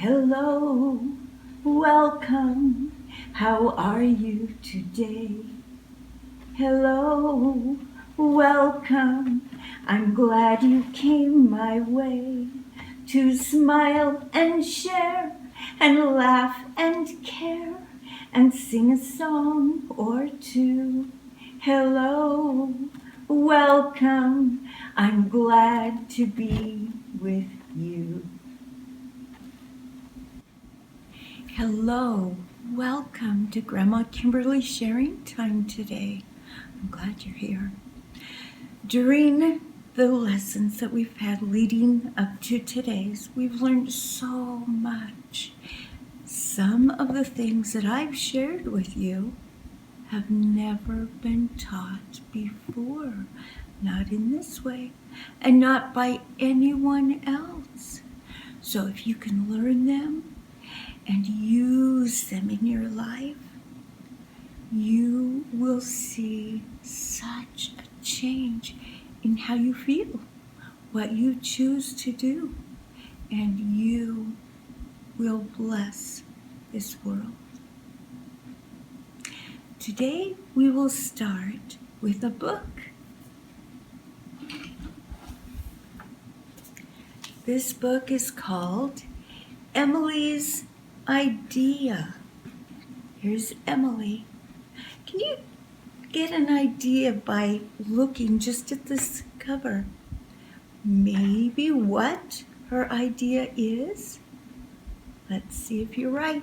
Hello, welcome, how are you today? Hello, welcome, I'm glad you came my way to smile and share and laugh and care and sing a song or two. Hello, welcome, I'm glad to be with you. Hello, welcome to Grandma Kimberly sharing time today. I'm glad you're here. During the lessons that we've had leading up to today's, we've learned so much. Some of the things that I've shared with you have never been taught before, not in this way, and not by anyone else. So if you can learn them and use them in your life, you will see such a change in how you feel, what you choose to do, and you will bless this world. Today we will start with a book. This book is called Emily's Idea. Here's Emily. Can you get an idea by looking just at this cover? Maybe what her idea is? Let's see if you're right.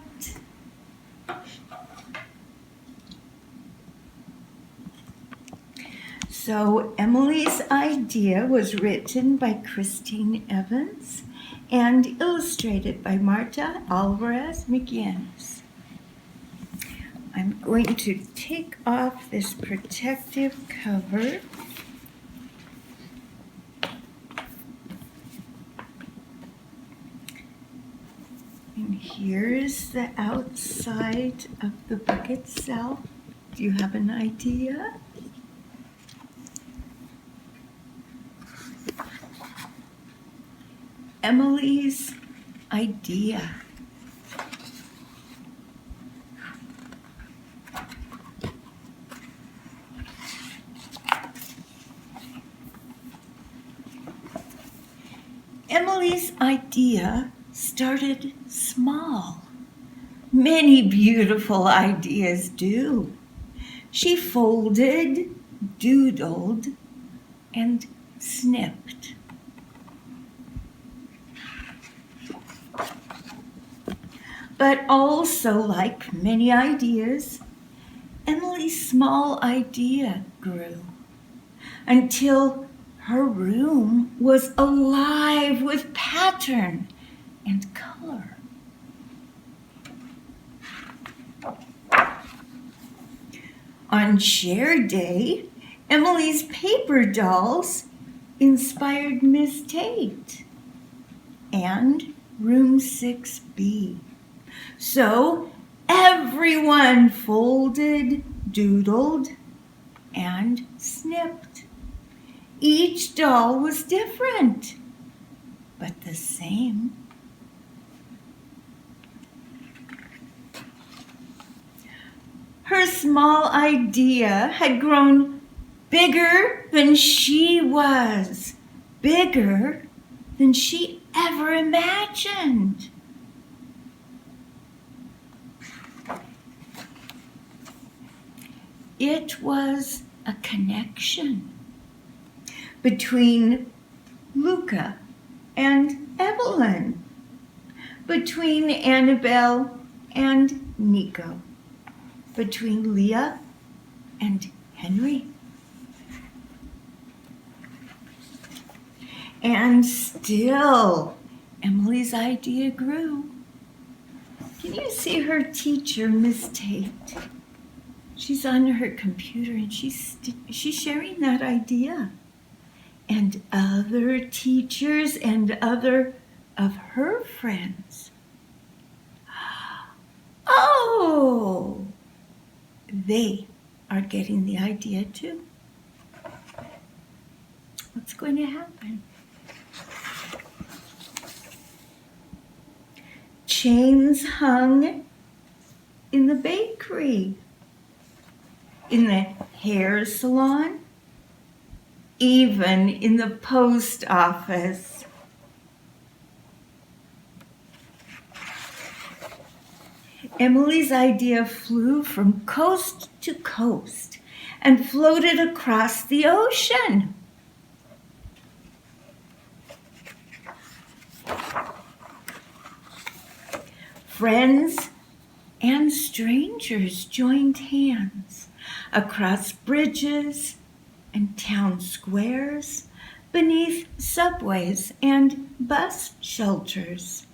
So Emily's Idea was written by Christine Evans and illustrated by Marta Alvarez Miguens. I'm going to take off this protective cover. And here's the outside of the book itself. Do you have an idea? Emily's Idea. Emily's idea started small. Many beautiful ideas do. She folded, doodled, and snipped. But also, like many ideas, Emily's small idea grew until her room was alive with pattern and color. On Share Day, Emily's paper dolls inspired Miss Tate and Room 6B. So everyone folded, doodled, and snipped. Each doll was different, but the same. Her small idea had grown bigger than she was, bigger than she ever imagined. It was a connection between Luca and Evelyn, between Annabelle and Nico, between Leah and Henry. And still, Emily's idea grew. Can you see her teacher, Miss Tate? She's on her computer and she's sharing that idea. And other teachers and other of her friends. Oh, they are getting the idea too. What's going to happen? Chains hung in the bakery, in the hair salon, even in the post office. Emily's idea flew from coast to coast and floated across the ocean. Friends and strangers joined hands across bridges and town squares, beneath subways and bus shelters.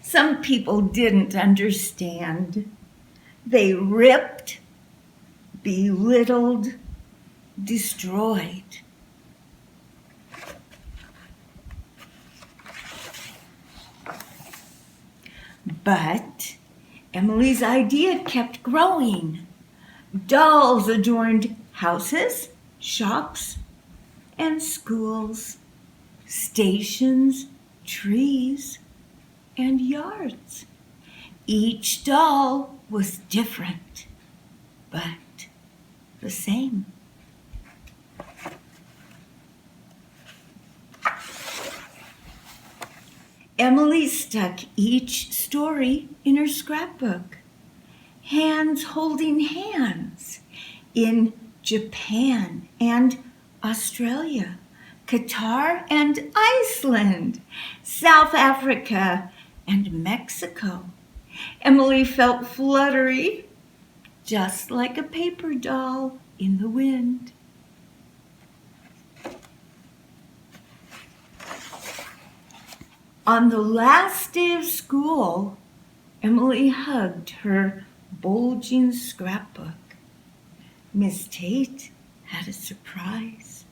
Some people didn't understand. They ripped, belittled, destroyed. But Emily's idea kept growing. Dolls adorned houses, shops, and schools, stations, trees, and yards. Each doll was different, but the same. Emily stuck each story in her scrapbook, hands holding hands, in Japan and Australia, Qatar and Iceland, South Africa and Mexico. Emily felt fluttery, just like a paper doll in the wind. On the last day of school, Emily hugged her bulging scrapbook. Miss Tate had a surprise,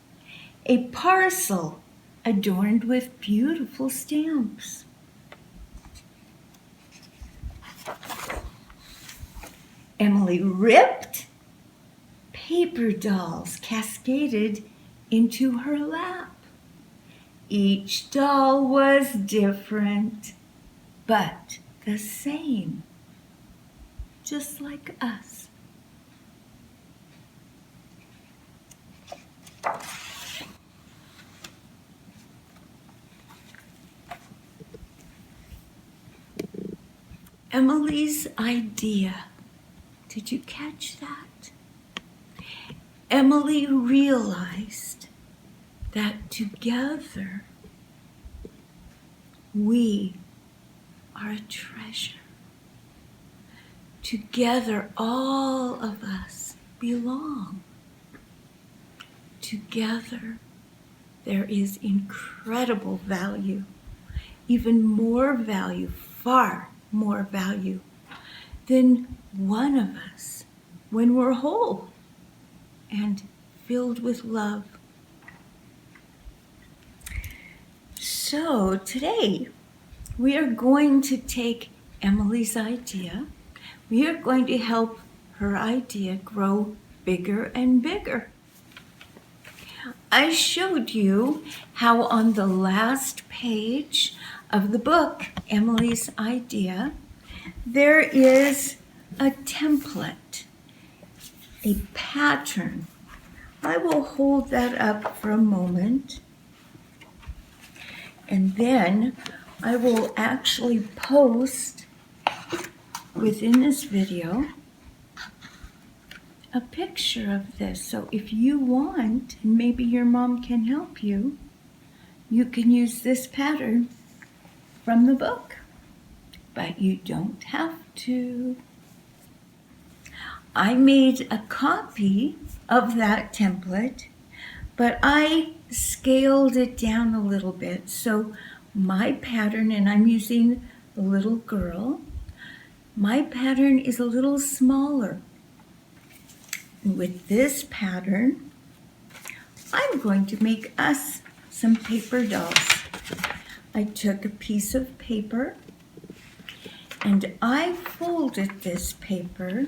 a parcel adorned with beautiful stamps. Emily ripped. Paper dolls cascaded into her lap. Each doll was different, but the same, just like us. Emily's idea. Did you catch that? Emily realized that together we are a treasure. Together all of us belong. Together there is incredible value, even more value, far more value than one of us when we're whole and filled with love. So today we are going to take Emily's idea. We are going to help her idea grow bigger and bigger. I showed you how on the last page of the book, Emily's Idea, there is a template, a pattern. I will hold that up for a moment, and then I will actually post within this video a picture of this. So if you want, and maybe your mom can help you, you can use this pattern from the book, but you don't have to. I made a copy of that template, but I scaled it down a little bit. So my pattern, and I'm using the little girl, my pattern is a little smaller. And with this pattern, I'm going to make us some paper dolls. I took a piece of paper and I folded this paper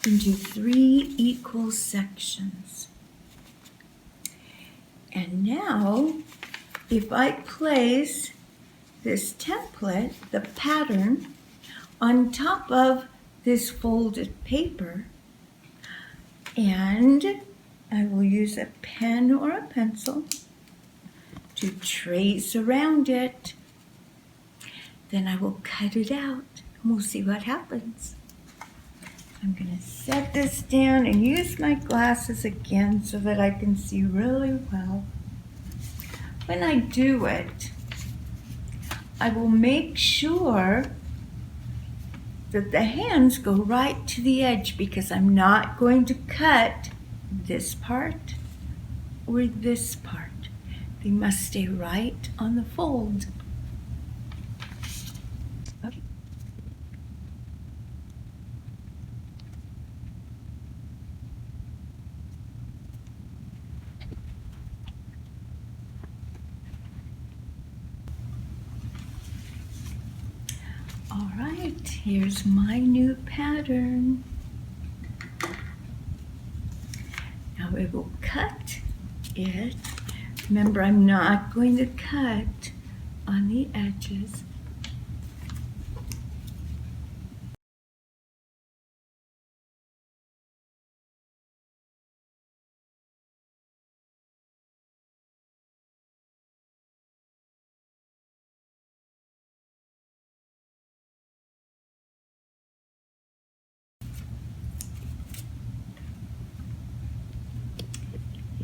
into 3 equal sections. And now, if I place this template, the pattern, on top of this folded paper, and I will use a pen or a pencil to trace around it, then I will cut it out and we'll see what happens. I'm going to set this down and use my glasses again so that I can see really well. When I do it, I will make sure that the hands go right to the edge because I'm not going to cut this part or this part. They must stay right on the fold. Okay. All right, here's my new pattern. Now we will cut it. Remember, I'm not going to cut on the edges.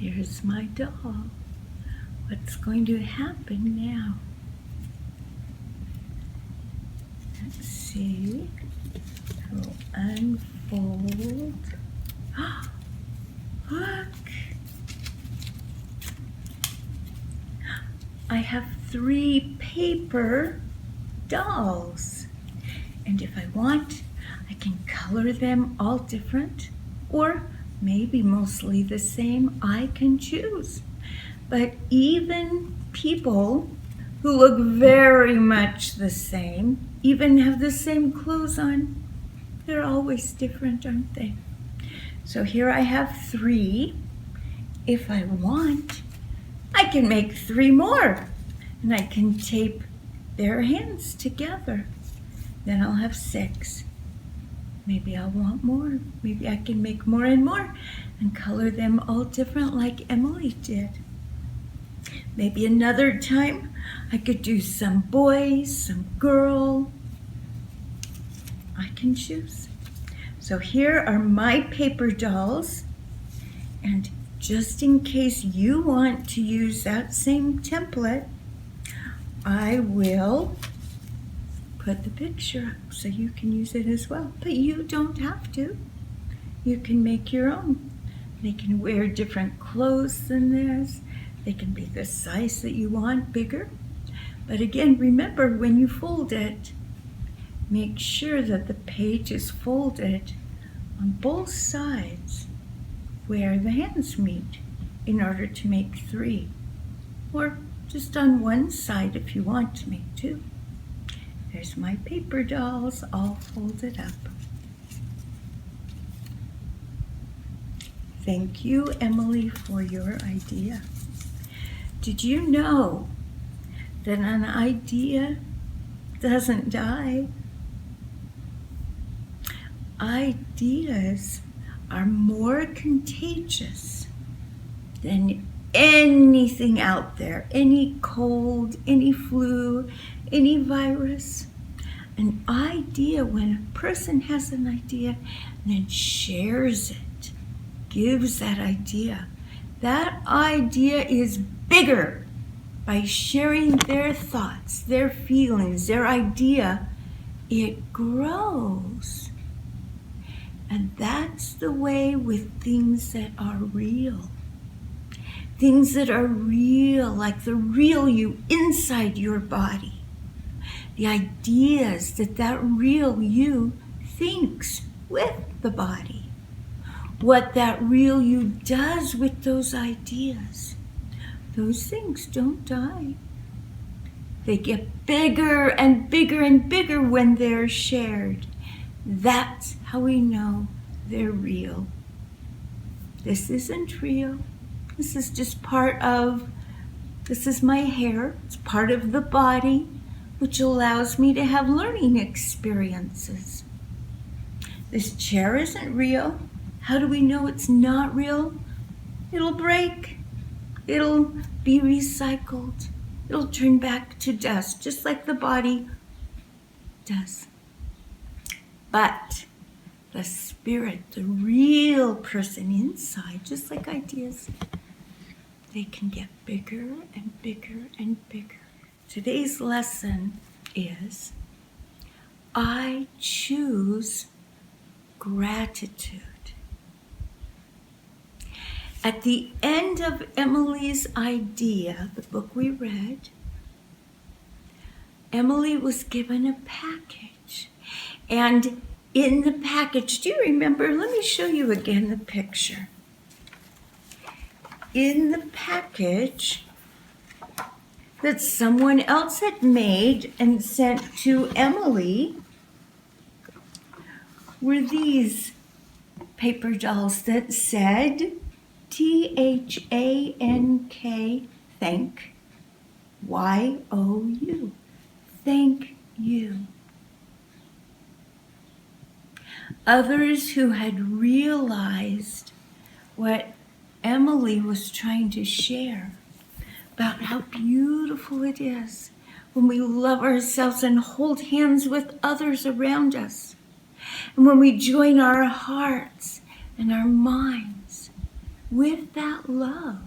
Here's my doll. What's going to happen now? Let's see. I will unfold. Look! I have 3 paper dolls. And if I want, I can color them all different, or maybe mostly the same. I can choose. But even people who look very much the same, even have the same clothes on, they're always different, aren't they? So here I have 3. If I want, I can make 3 more, and I can tape their hands together. Then I'll have 6. Maybe I'll want more. Maybe I can make more and more and color them all different like Emily did. Maybe another time I could do some boys, some girl. I can choose. So here are my paper dolls, and just in case you want to use that same template, I will put the picture up so you can use it as well. But you don't have to. You can make your own. They can wear different clothes than this. They can be the size that you want, bigger. But again, remember when you fold it, make sure that the page is folded on both sides where the hands meet in order to make 3. Or just on one side if you want to make 2. There's my paper dolls all folded up. Thank you, Emily, for your idea. Did you know that an idea doesn't die? Ideas are more contagious than anything out there, any cold, any flu, any virus. An idea, when a person has an idea and then shares it, gives that idea is bigger. By sharing their thoughts, their feelings, their idea, it grows. And that's the way with things that are real. Things that are real, like the real you inside your body. The ideas that real you thinks with the body. What that real you does with those ideas. Those things don't die. They get bigger and bigger and bigger when they're shared. That's how we know they're real. This isn't real. This is just this is my hair. It's part of the body, which allows me to have learning experiences. This chair isn't real. How do we know it's not real? It'll break. It'll be recycled. It'll turn back to dust, just like the body does. But the spirit, the real person inside, just like ideas, they can get bigger and bigger and bigger. Today's lesson is, I choose gratitude. At the end of Emily's idea, the book we read, Emily was given a package. And in the package, do you remember? Let me show you again the picture. In the package that someone else had made and sent to Emily were these paper dolls that said THANK, thank, YOU, thank you. Others who had realized what Emily was trying to share about how beautiful it is when we love ourselves and hold hands with others around us, and when we join our hearts and our minds with that love,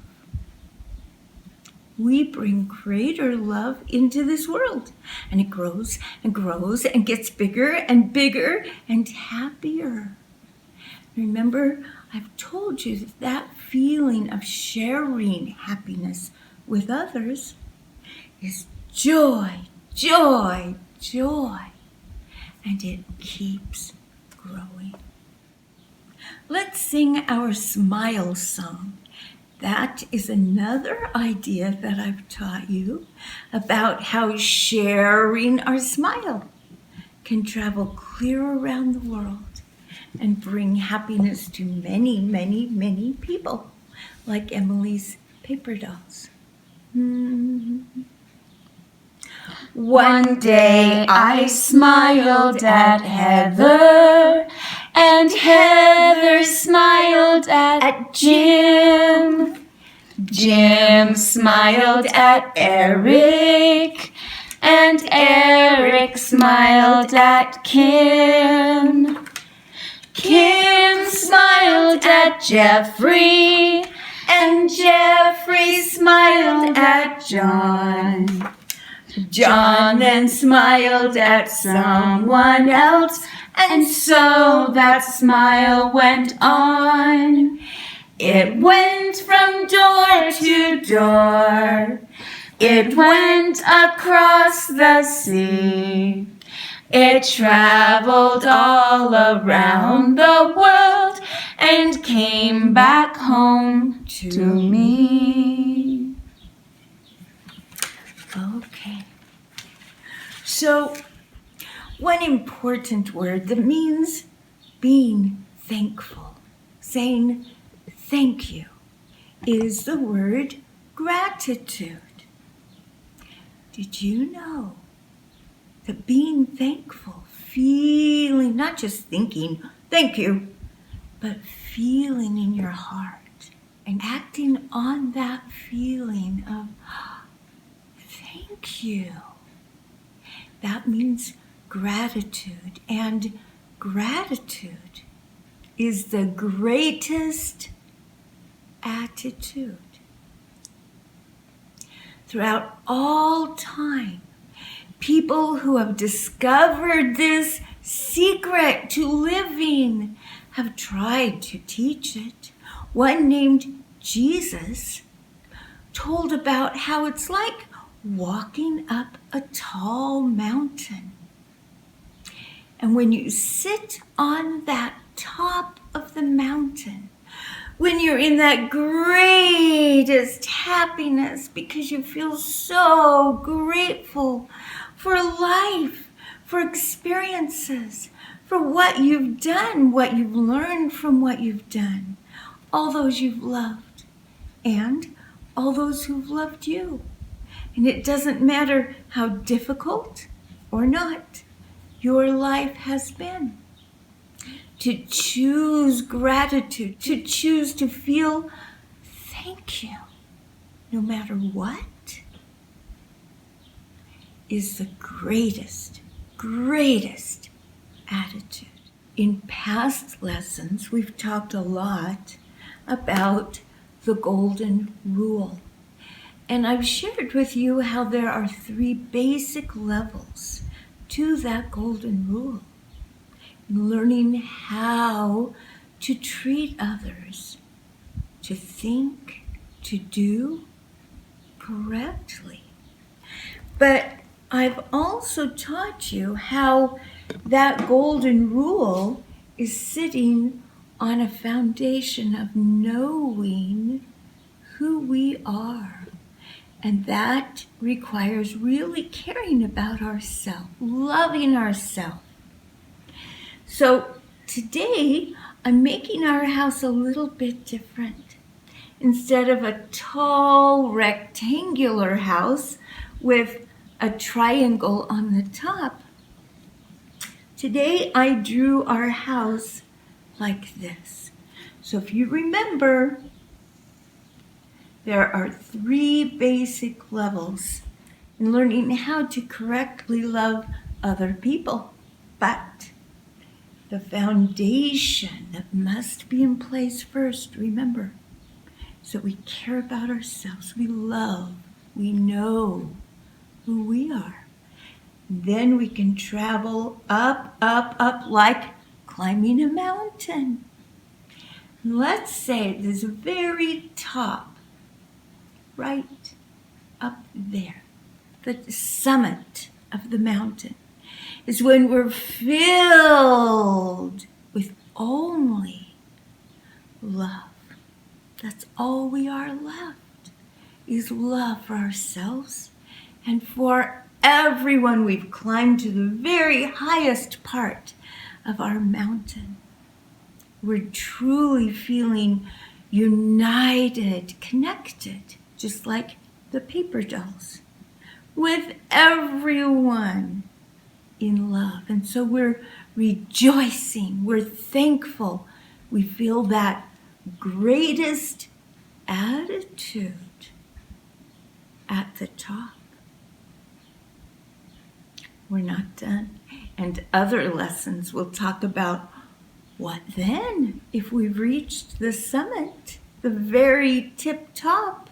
we bring greater love into this world, and it grows and grows and gets bigger and bigger and happier. Remember, I've told you that that feeling of sharing happiness with others is joy, joy, joy, and it keeps growing. Let's sing our smile song. That is another idea that I've taught you about how sharing our smile can travel clear around the world and bring happiness to many, many, many people, like Emily's paper dolls. One day I smiled at Heather, and Heather smiled at Jim. Jim smiled at Eric, and Eric smiled at Kim. Kim smiled at Jeffrey, and Jeffrey smiled at John. John then smiled at someone else, and so that smile went on. It went from door to door. It went across the sea. It traveled all around the world and came back home to me. Okay. So, one important word that means being thankful, saying thank you, is the word gratitude. Did you know that being thankful, feeling, not just thinking, thank you, but feeling in your heart and acting on that feeling of thank you, that means gratitude. And gratitude is the greatest attitude. Throughout all time, people who have discovered this secret to living have tried to teach it. One named Jesus told about how it's like walking up a tall mountain. And when you sit on that top of the mountain, when you're in that greatest happiness because you feel so grateful for life, for experiences, for what you've done, what you've learned from what you've done, all those you've loved, and all those who've loved you. And it doesn't matter how difficult or not your life has been. To choose gratitude, to choose to feel thank you, no matter what, is the greatest attitude. In past lessons, we've talked a lot about the golden rule. And I've shared with you how there are 3 basic levels to that golden rule. Learning how to treat others, to think, to do correctly. But I've also taught you how that golden rule is sitting on a foundation of knowing who we are. And that requires really caring about ourselves, loving ourselves. So today, I'm making our house a little bit different. Instead of a tall rectangular house with a triangle on the top, today I drew our house like this. So if you remember, there are 3 basic levels in learning how to correctly love other people. But the foundation that must be in place first, remember, so we care about ourselves, we love, we know who we are. Then we can travel up, up, up like climbing a mountain. Let's say this very top, right up there, the summit of the mountain, is when we're filled with only love. That's all we are left, is love for ourselves and for everyone. We've climbed to the very highest part of our mountain. We're truly feeling united, connected, just like the paper dolls, with everyone in love. And so we're rejoicing, we're thankful, we feel that greatest attitude at the top. We're not done. And other lessons will talk about what then if we've reached the summit, the very tip top.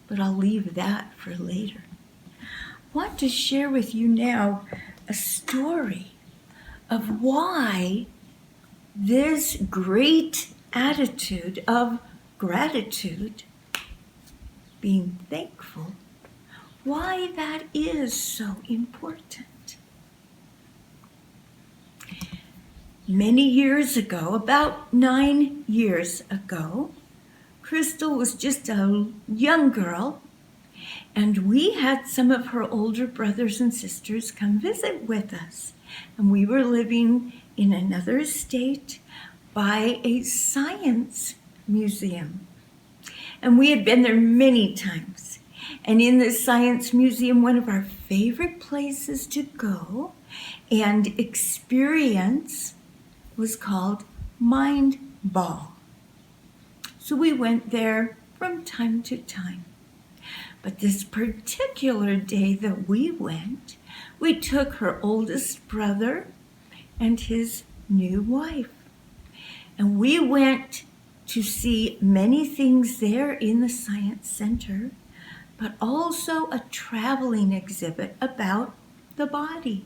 But I'll leave that for later. I want to share with you now a story of why this great attitude of gratitude, being thankful, why that is so important. Many years ago, about 9 years ago, Crystal was just a young girl, and we had some of her older brothers and sisters come visit with us. And we were living in another state by a science museum. And we had been there many times. And in the science museum, one of our favorite places to go and experience was called Mindball. So we went there from time to time. But this particular day that we went, we took her oldest brother and his new wife. And we went to see many things there in the Science Center, but also a traveling exhibit about the body.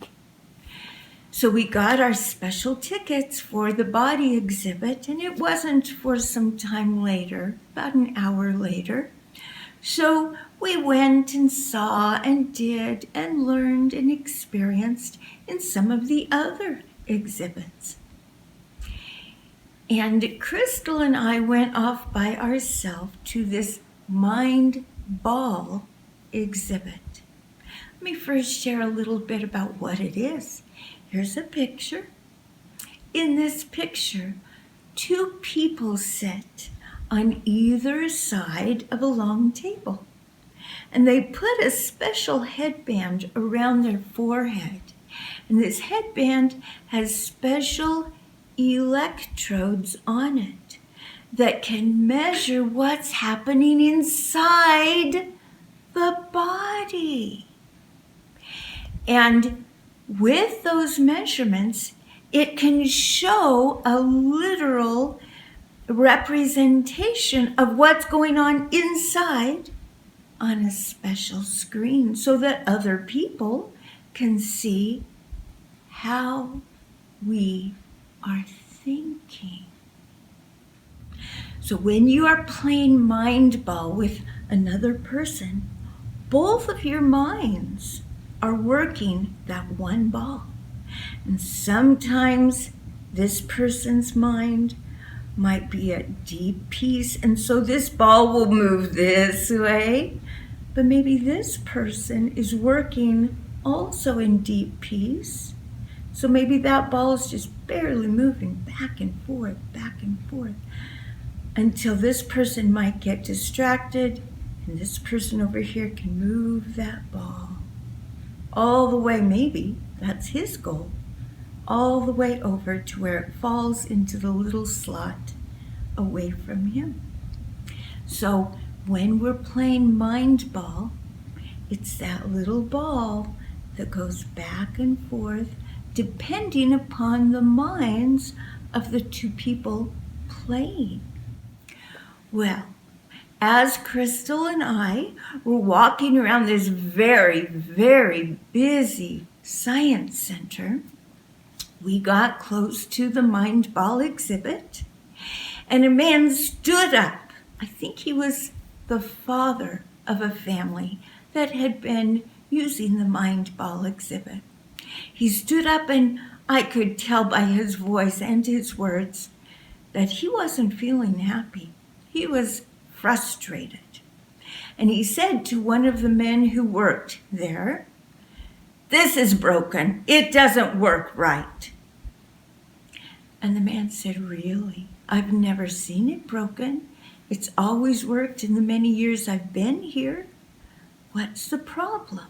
So we got our special tickets for the body exhibit, and it wasn't for some time later, about an hour later. So we went and saw and did and learned and experienced in some of the other exhibits. And Crystal and I went off by ourselves to this Mindball exhibit. Let me first share a little bit about what it is. Here's a picture. In this picture, 2 people sit on either side of a long table. And they put a special headband around their forehead. And this headband has special electrodes on it that can measure what's happening inside the body. And with those measurements, it can show a literal representation of what's going on inside on a special screen so that other people can see how we are thinking. So when you are playing Mindball with another person, both of your minds are working that one ball. And sometimes this person's mind might be at deep peace, and so this ball will move this way. But maybe this person is working also in deep peace. So maybe that ball is just barely moving back and forth, until this person might get distracted, and this person over here can move that ball all the way, maybe that's his goal, all the way over to where it falls into the little slot away from him. So when we're playing Mindball, it's that little ball that goes back and forth depending upon the minds of the two people playing. Well, as Crystal and I were walking around this very, very busy science center, we got close to the Mindball exhibit, and a man stood up. I think he was the father of a family that had been using the Mindball exhibit. He stood up, and I could tell by his voice and his words that he wasn't feeling happy. He was frustrated. And he said to one of the men who worked there, "This is broken. It doesn't work right." And the man said, "Really? I've never seen it broken. It's always worked in the many years I've been here. What's the problem?"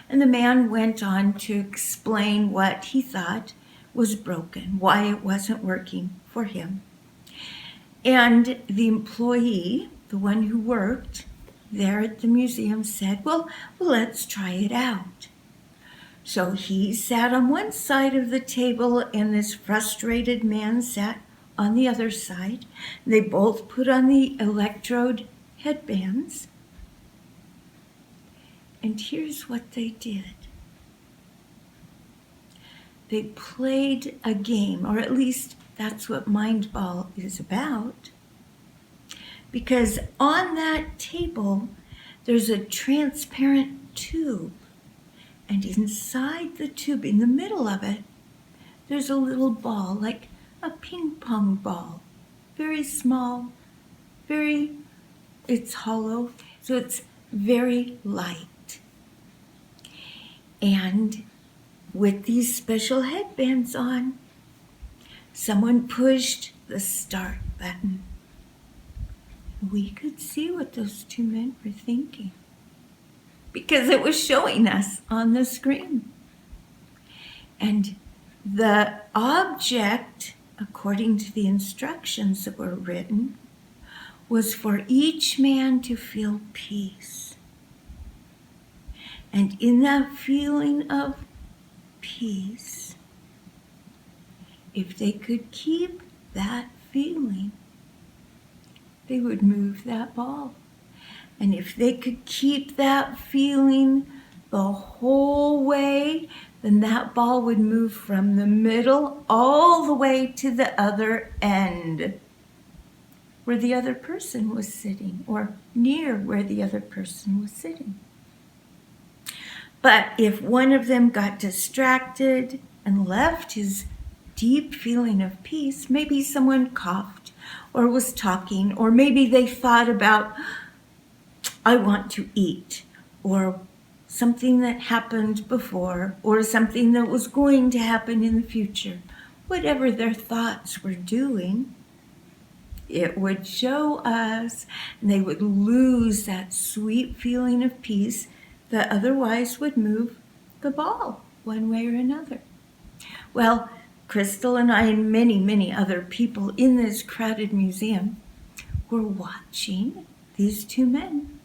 And the man went on to explain what he thought was broken, why it wasn't working for him. And the employee, the one who worked there at the museum, said, well, let's try it out. So he sat on one side of the table, and this frustrated man sat on the other side. They both put on the electrode headbands. And here's what they did. They played a game, or at least that's what Mindball is about. Because on that table, there's a transparent tube. And inside the tube, in the middle of it, there's a little ball, like a ping pong ball. Very small, it's hollow, so it's very light. And with these special headbands on, someone pushed the start button. We could see what those two men were thinking because it was showing us on the screen. And the object, according to the instructions that were written, was for each man to feel peace. And in that feeling of peace, if they could keep that feeling, they would move that ball. And if they could keep that feeling the whole way, then that ball would move from the middle all the way to the other end, where the other person was sitting, or near where the other person was sitting. But if one of them got distracted and left his deep feeling of peace, maybe someone coughed or was talking, or maybe they thought about, I want to eat, or something that happened before, or something that was going to happen in the future. Whatever their thoughts were doing, it would show us, and they would lose that sweet feeling of peace that otherwise would move the ball one way or another. Well, Crystal and I and many, many other people in this crowded museum were watching these two men.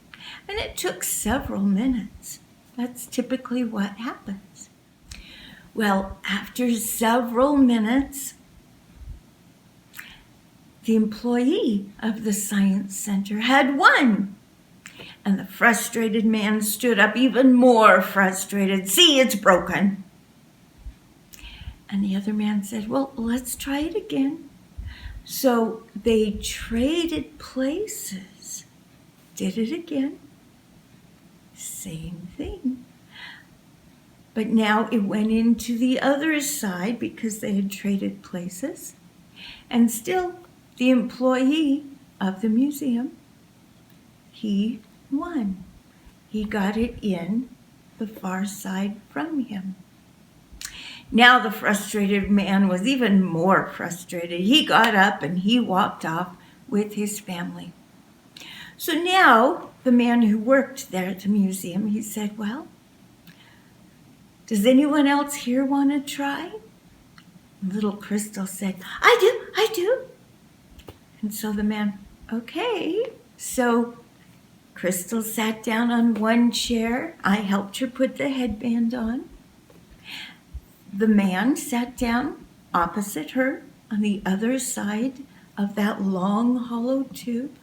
And it took several minutes. That's typically what happens. Well, after several minutes, the employee of the Science Center had won. And the frustrated man stood up, even more frustrated. See, it's broken. And the other man said, well, let's try it again. So they traded places, did it again. Same thing. But now it went into the other side because they had traded places. And still, the employee of the museum, he won. He got it in the far side from him. Now the frustrated man was even more frustrated. He got up and he walked off with his family. So now the man who worked there at the museum, he said, well, does anyone else here want to try? And little Crystal said, I do. And so the man, okay. So Crystal sat down on one chair. I helped her put the headband on. The man sat down opposite her on the other side of that long hollow tube.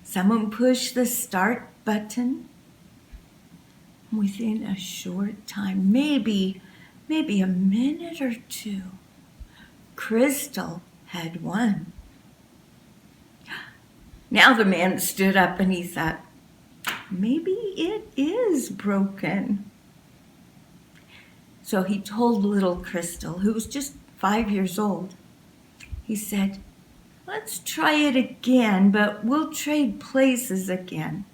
Someone pushed the start button. Within a short time, maybe a minute or two, Crystal had won. Now the man stood up and he thought, maybe it is broken. So he told little Crystal, who was just 5 years old, he said, let's try it again, but we'll trade places again.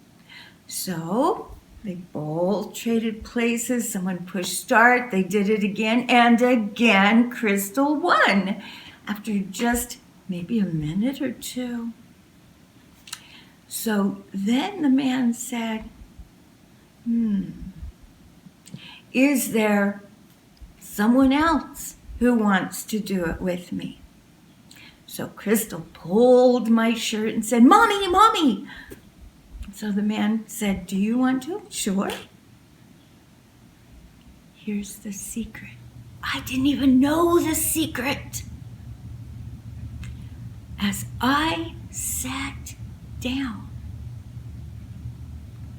So they both traded places. Someone pushed start. They did it again. And again, Crystal won after just maybe a minute or two. So then the man said, is there someone else who wants to do it with me? So Crystal pulled my shirt and said, Mommy. So the man said, do you want to? Sure. Here's the secret. I didn't even know the secret. As I sat down,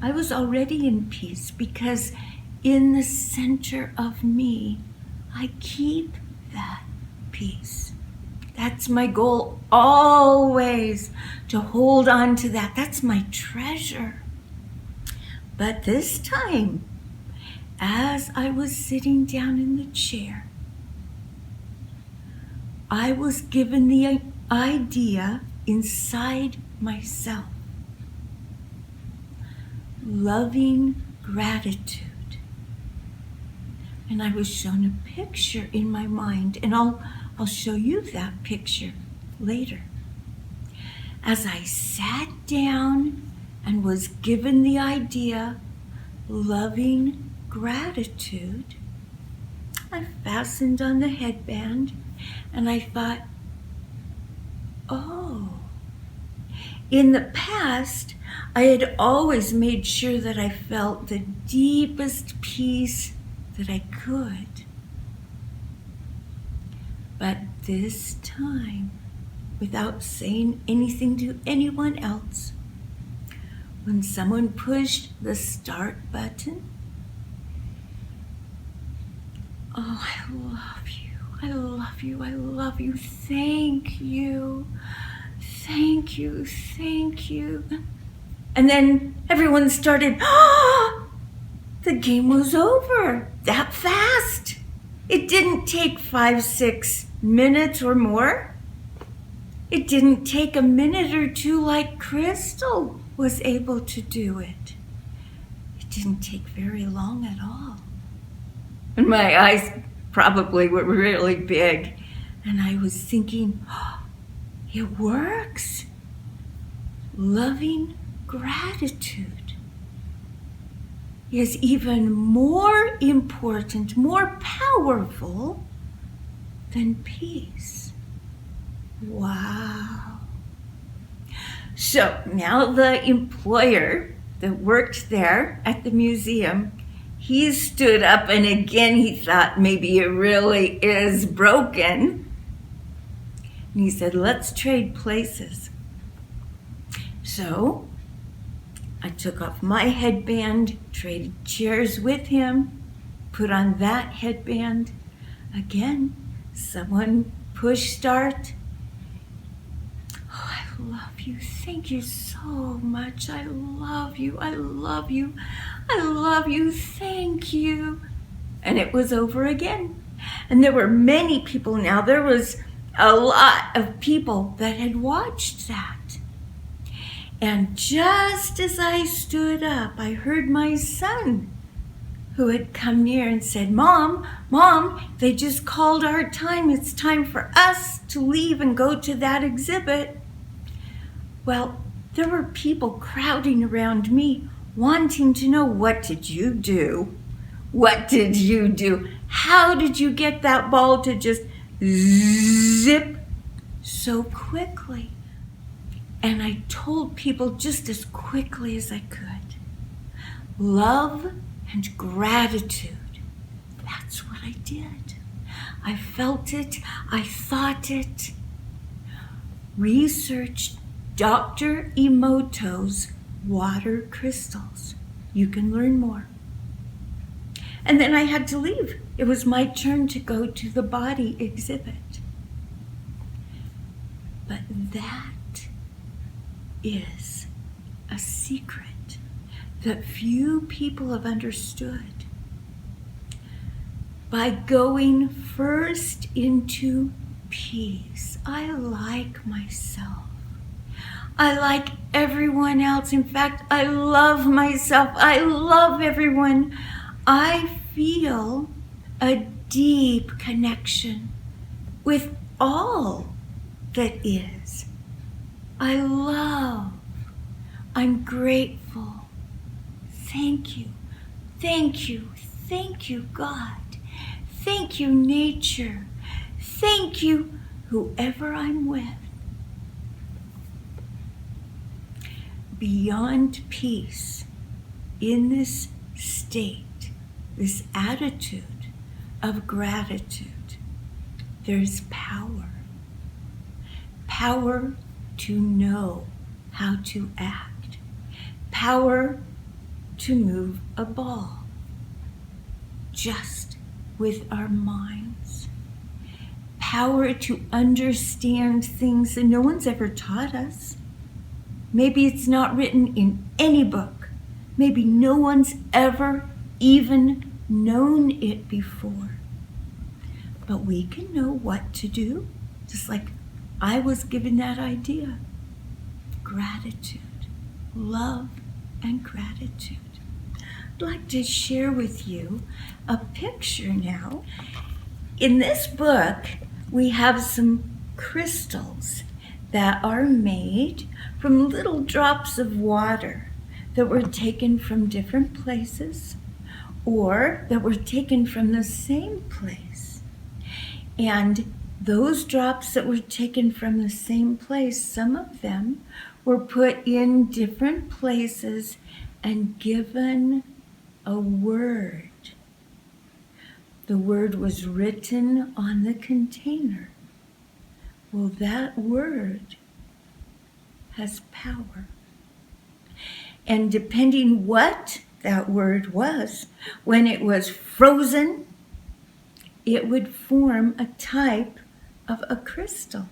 I was already in peace because in the center of me, I keep that peace. That's my goal always, to hold on to that. That's my treasure. But this time, as I was sitting down in the chair, I was given the idea inside myself. Loving gratitude. And I was shown a picture in my mind, and I'll show you that picture later. As I sat down and was given the idea, loving gratitude, I fastened on the headband and I thought, oh, in the past, I had always made sure that I felt the deepest peace that I could. But this time, without saying anything to anyone else, when someone pushed the start button, oh, I love you, I love you, I love you, thank you, thank you, thank you. And then everyone started, the game was over that fast. It didn't take 5-6 minutes or more. It didn't take a minute or two like Crystal was able to do it. It didn't take very long at all. And my eyes probably were really big. And I was thinking, It works. Loving gratitude is even more important, more powerful than peace. Wow. So now the employer that worked there at the museum, he stood up, and again he thought maybe it really is broken. And he said, let's trade places. So I took off my headband, traded chairs with him, put on that headband. Again, someone pushed start. Oh, I love you. Thank you so much. I love you. I love you. I love you. Thank you. And it was over again. And there were many people now. There was a lot of people that had watched that. And just as I stood up, I heard my son, who had come near and said, Mom, they just called our time. It's time for us to leave and go to that exhibit. Well, there were people crowding around me, wanting to know, what did you do? What did you do? How did you get that ball to just zip so quickly? And I told people just as quickly as I could. Love and gratitude. That's what I did. I felt it. I thought it. Researched Dr. Emoto's water crystals. You can learn more. And then I had to leave. It was my turn to go to the body exhibit. But that is a secret that few people have understood. By going first into peace, I like myself. I like everyone else. In fact, I love myself. I love everyone. I feel a deep connection with all that is. I love. I'm grateful. Thank you. Thank you. Thank you, God. Thank you, nature. Thank you, whoever I'm with. Beyond peace, in this state, this attitude of gratitude, there's power. Power to know how to act. Power to move a ball just with our minds. Power to understand things that no one's ever taught us. Maybe it's not written in any book. Maybe no one's ever even known it before. But we can know what to do, just like I was given that idea. Gratitude, love, and gratitude. I'd like to share with you a picture now. In this book, we have some crystals that are made from little drops of water that were taken from different places or that were taken from the same place. And those drops that were taken from the same place, some of them were put in different places and given a word. The word was written on the container. Well, that word has power. And depending what that word was, when it was frozen, it would form a type of a crystal.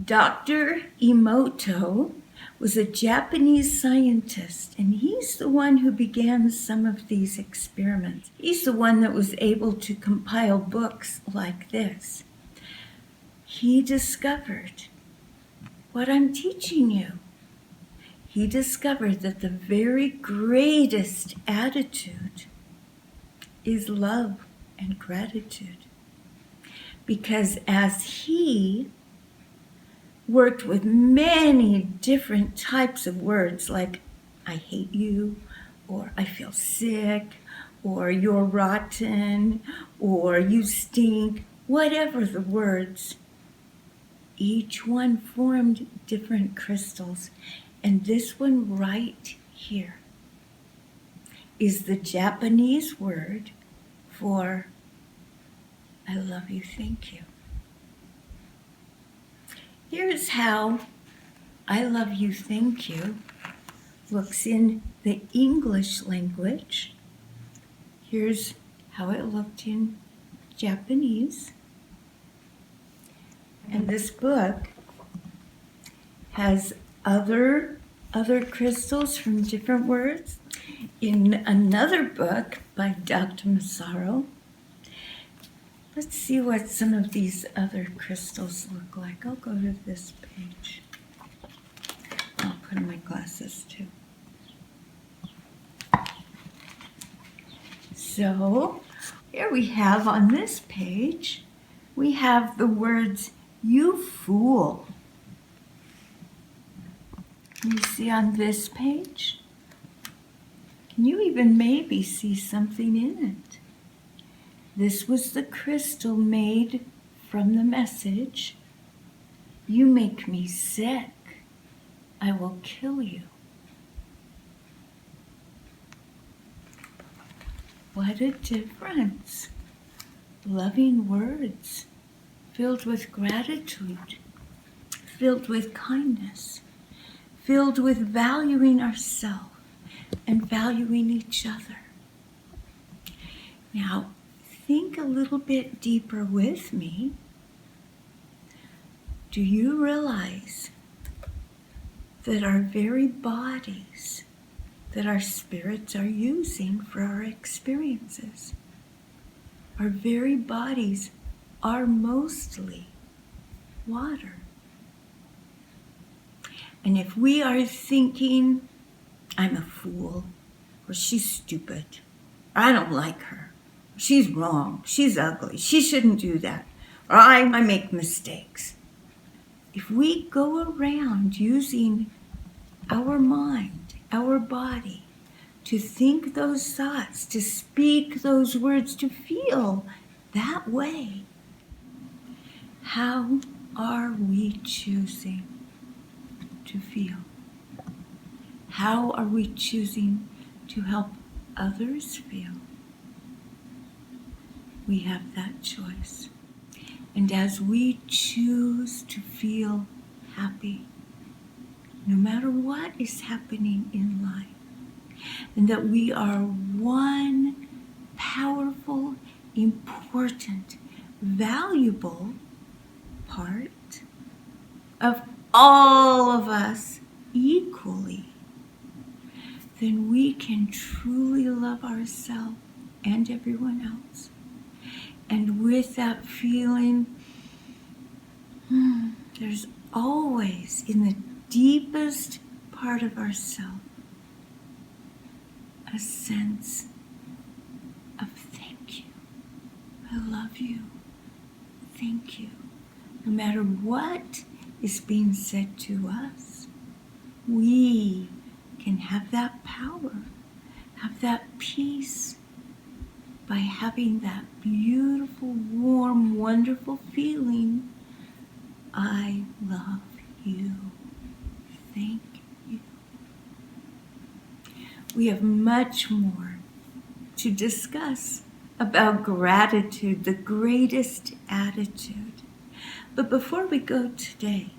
Dr. Emoto was a Japanese scientist, and he's the one who began some of these experiments. He's the one that was able to compile books like this. He discovered what I'm teaching you. He discovered that the very greatest attitude is love and gratitude. Because as he worked with many different types of words like I hate you, or I feel sick, or you're rotten, or you stink, whatever the words. Each one formed different crystals, and this one right here is the Japanese word for I love you, thank you. Here's how I love you, thank you looks in the English language. Here's how it looked in Japanese. And this book has other crystals from different words. In another book by Dr. Masaru, let's see what some of these other crystals look like. I'll go to this page. I'll put on my glasses too. So here we have on this page, we have the words, you fool. Can you see on this page? Can you even maybe see something in it? This was the crystal made from the message, you make me sick, I will kill you. What a difference. Loving words, filled with gratitude, filled with kindness, filled with valuing ourselves and valuing each other. Now, think a little bit deeper with me. Do you realize that our very bodies, that our spirits are using for our experiences, our very bodies are mostly water? And if we are thinking, I'm a fool, or she's stupid, or I don't like her, she's wrong, she's ugly, she shouldn't do that, or I make mistakes. If we go around using our mind, our body, to think those thoughts, to speak those words, to feel that way, how are we choosing to feel? How are we choosing to help others feel? We have that choice. And as we choose to feel happy, no matter what is happening in life, and that we are one powerful, important, valuable part of all of us equally, then we can truly love ourselves and everyone else. And with that feeling, there's always in the deepest part of ourselves a sense of thank you. I love you. Thank you. No matter what is being said to us, we can have that power, have that peace by having that beautiful, warm, wonderful feeling. I love you. Thank you. We have much more to discuss about gratitude, the greatest attitude. But before we go today,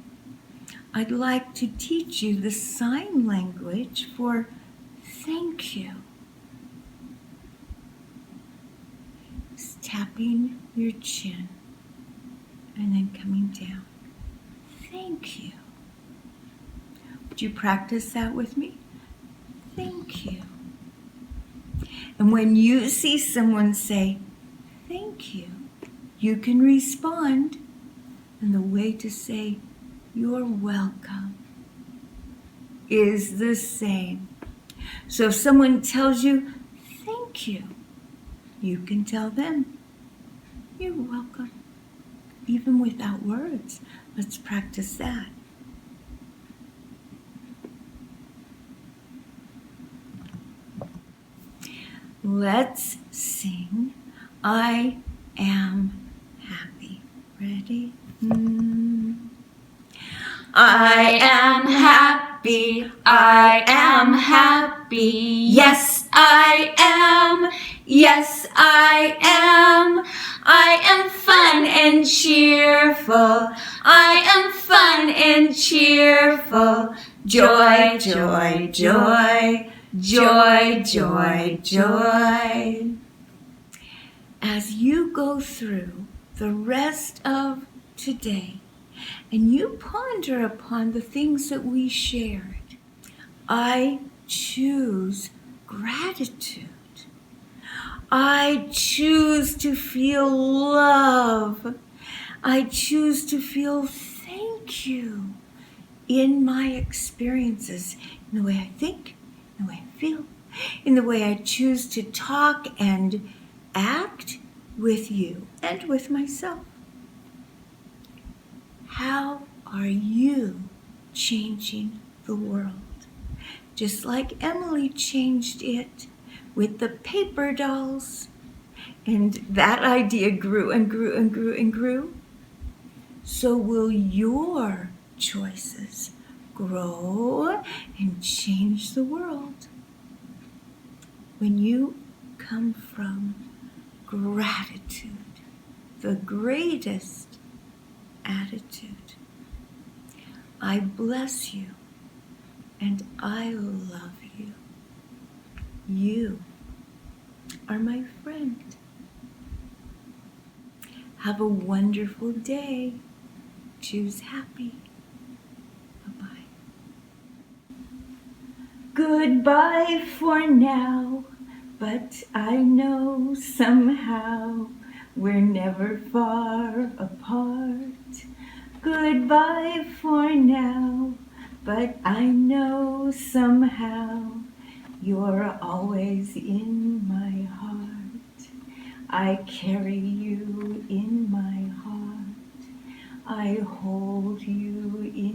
I'd like to teach you the sign language for thank you. It's tapping your chin and then coming down. Thank you. Would you practice that with me? Thank you. And when you see someone say, thank you, you can respond. And the way to say, you're welcome, is the same. So if someone tells you, thank you, you can tell them, you're welcome, even without words. Let's practice that. Let's sing I Am Happy. Ready? I am happy, I am happy, yes I am, yes I am. I am fun and cheerful, I am fun and cheerful. Joy, joy, joy, joy, joy, joy. As you go through the rest of today and you ponder upon the things that we shared, I choose gratitude. I choose to feel love. I choose to feel thank you in my experiences, in the way I think, in the way I feel, in the way I choose to talk and act with you and with myself. How are you changing the world? Just like Emily changed it with the paper dolls. And that idea grew and grew and grew and grew. So will your choices grow and change the world. When you come from gratitude, the greatest attitude, I bless you and I love you. You are my friend. Have a wonderful day. Choose happy. Bye-bye. Goodbye for now, but I know somehow we're never far apart. Goodbye for now, but I know somehow you're always in my heart. I carry you in my heart. I hold you in